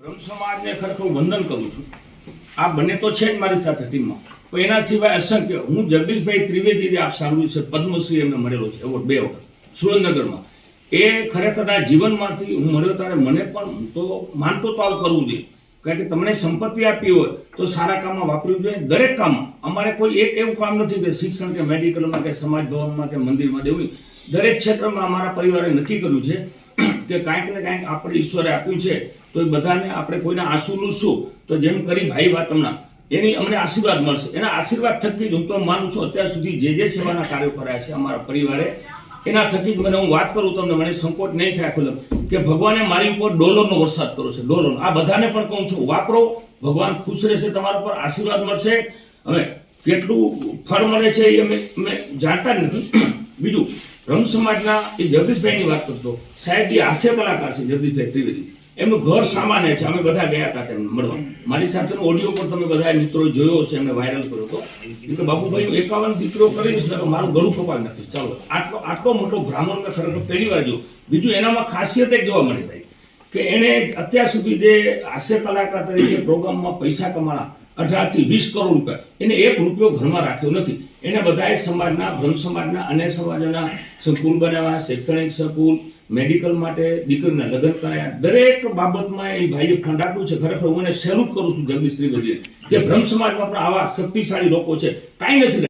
બ્રહ્મ સમાજને ખરેખર હું વંદન કરું છું. આ બંને તો છે જ મારી સાથે ટીમમાં, પણ એના સિવાય અસંખ્ય. હું જગદીશભાઈ ત્રિવેદી આપ સાંભળ્યું છે, પદ્મશ્રી એમને મળેલો છે એવોર્ડ 2 વખત સુરેન્દ્રનગરમાં. એ ખરેખર આ જીવનમાંથી હું મળ્યો ત્યારે મને પણ તો માનતો તો આવું કરવું જોઈએ, કારણ કે તમને સંપત્તિ આપી હોય તો સારા કામમાં વાપરવું જોઈએ. દરેક કામમાં અમારે કોઈ એક એવું કામ નથી કે શિક્ષણ કે મેડિકલમાં કે સમાજ ભવનમાં કે મંદિરમાં દેવું નહીં. દરેક ક્ષેત્રમાં અમારા પરિવારે નક્કી કર્યું છે કે કાંઈક ને કાંઈક આપણે ઈશ્વરે આપ્યું છે તો એ બધાને આપણે કોઈના આંસુ લૂછશું તો જેમ કરી ભાઈ વાત હમણાં એની અમને આશીર્વાદ મળશે. એના આશીર્વાદ થકી જ હું તો માનું છું અત્યાર સુધી જે સેવાના કાર્યો કર્યા છે અમારા પરિવારે, એના થકી જ મને હું વાત કરું તમને મને સંકોચ નહીં થાય ખુલ્લમ કે ભગવાને મારી ઉપર ડોલરનો વરસાદ કર્યો છે. ડોલર આ બધાને પણ કહું છું, વાપરો, ભગવાન ખુશ રહેશે, તમારા પર આશીર્વાદ મળશે. હવે કેટલું ફળ મળે છે એ અમે જાણતા જ નથી. બીજું બ્રહ્મ સમાજના એ જગદીશભાઈની વાત કરતો, સાહેબ જે હાસ્ય કલાકાર છે જગદીશભાઈ ત્રિવેદી, એમનું ઘર સામાન્ય છે. અમે બધા ગયા હતા તેમને મળવા. મારી સાથેનો ઓડિયો પણ તમે બધા મિત્રો જોયો હશે, એમને વાયરલ કર્યો હતો કે બાબુભાઈ 51 દીકરો કરીશ ને તો મારું ગળું કપાવી નાખીશ. ચાલો, આટલો મોટો બ્રાહ્મણ મેં ખરેખર પહેલી વાર જોયું. બીજું એનામાં ખાસિયત એક જોવા મળી ભાઈ કે એને અત્યાર સુધી જે હાસ્ય કલાકાર તરીકે પ્રોગ્રામમાં પૈસા કમાણા 18 થી 20 કરોડ રૂપિયા, એને 1 રૂપિયો ઘરમાં રાખ્યો નથી. એને બધાએ સમાજના, બ્રહ્મ સમાજના અન્ય સમાજોના સ્કૂલ બનાવ્યા, શૈક્ષણિક સ્કૂલ, મેડિકલ માટે દીકરીના લગ્ન કરાયા. દરેક બાબતમાં એ ભાઈએ ફંડ આપ્યું છે. ખરેખર હું એને સેલ્યુટ કરું છું જગદીશ ત્રિવેદી કે બ્રહ્મ સમાજમાં પણ આવા શક્તિશાળી લોકો છે. કાંઈ નથી.